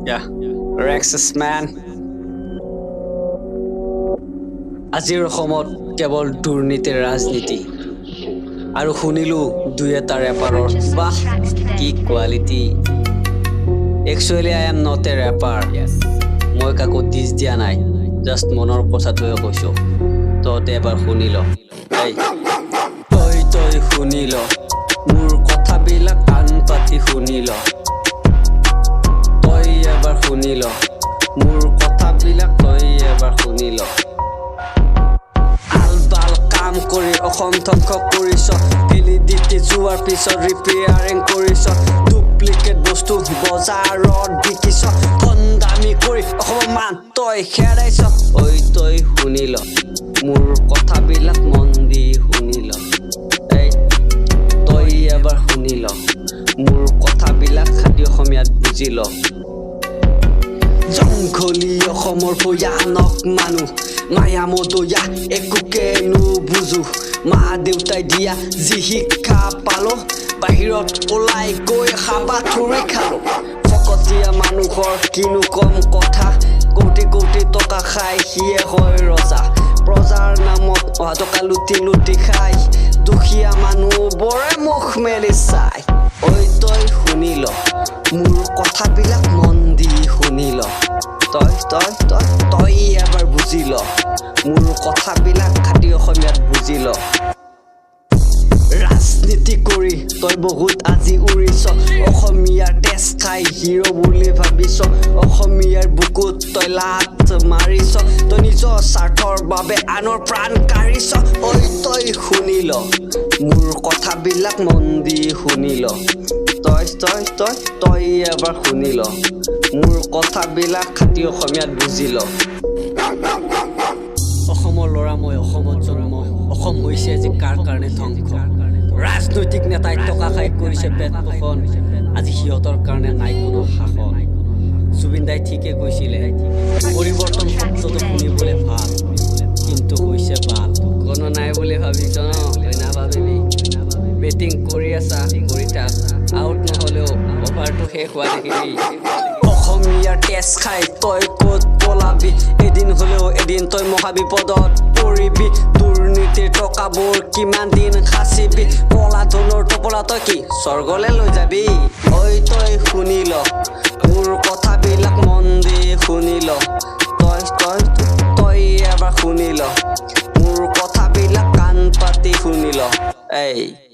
Yeah, Rexus man. আজিৰ অসমত কেৱল দুৰ্নীতিৰ ৰাজনীতি আৰু শুনিলো দুই এটা ৰেপাৰৰ বাহ কি quality Actually I am not a rapper মই কাকো দিছ দিয়া নাই জাস্ট মনৰ কথাটোৱে কৈছো তহঁতে এবাৰ শুনি ল তই শুনি ল মোৰ কথাবিলাক কাণ পাতি শুনি ল তই এবাৰ শুনি ল মোৰ কথাবিলাক তই এবাৰ শুনি ল আলবাল কাম কৰি অসম ধ্বংস কৰিছ ভেলিডিটি যোৱাৰ পিছত ৰিপেয়াৰিং কৰিছ ডুপ্লিকেট বস্তু বজাৰত বিকিছ দামী কৰি অসমৰ মান তই হেৰাইছ তই শুনি ল মোৰ কথাবিলাক মন দি শুনি ল তই এবাৰ শুনি ল মোৰ কথাবিলাক খাটি অসমীয়াত বুজি ল জংঘলী অসমৰ ভয়ানক মানুহ মায়া মদয়া একোকে নুবুজো মা দেউতাই দিয়া যি শিক্ষা পালো বাহিৰত ওলাই গৈ হাবাথুৰি খালো ফকতীয়া মানুহৰ কিনো কম কথা কোটি কোটি টকা খাই সিয়ে হয় ৰজা প্ৰজাৰ নামত অহা টকা লুটি খাই দুখীয়া মানুহ বৰে মুখ মেলি চাই তই শুনি ল মোৰ কথাবিলাক মন দি শুনি ল তই এবাৰ বুজি ল মোৰ কথাবিলাক খাটি অসমীয়াত বুজি ল ৰাজনীতি কৰি তই বহুত আজি উৰিছ অসমীয়াৰ তেজ খাই হিৰো বুলি ভাবিছ অসমীয়াৰ বুকুত তই লাত মাৰিছ তই নিজৰ স্বাৰ্থৰ বাবে আনৰ প্ৰাণ কাঢ়িছ তই শুনি ল মোৰ কথাবিলাক মন দি শুনি ল তই এবাৰ শুনি ল মোৰ কথাবিলাক খাটি অসমীয়াত বুজি ল অসমৰ ল'ৰা মই অসমত জন্ম অসম হৈছে আজি কাৰ কাৰণে ধ্বংস ৰাজনৈতিক নেতাই টকা খাই কৰিছে পেট পোষণ আজি সিহঁতৰ কাৰণে নাই কোনো শাসন জুবিন দাই ঠিকে কৈছিলে পৰিৱৰ্তন শব্দটো শুনিবলৈ ভাল কিন্তু হৈছে ভাল কোনো নাই বুলি ভাবিছ নাভাবিবি বেটিং কৰি আছা কৰি থাক আউট নহ'লেও অভাৰটো শেষ হোৱা দেখিবি অসমীয়াৰ তেজ খাই তই ক'ত পলাবি এদিন হ'লেও এদিন তই মহাবিপদত পৰিবি দুৰ্নীতিৰ টকাবোৰ কিমান দিন সাঁচিবি কলা ধনৰ টপলা তই কি স্বৰ্গলৈ লৈ যাবি তই শুনি ল মোৰ কথাবিলাক মন দি শুনি ল তই এবাৰ শুনি ল মোৰ কথাবিলাক কাণ পাতি শুনি ল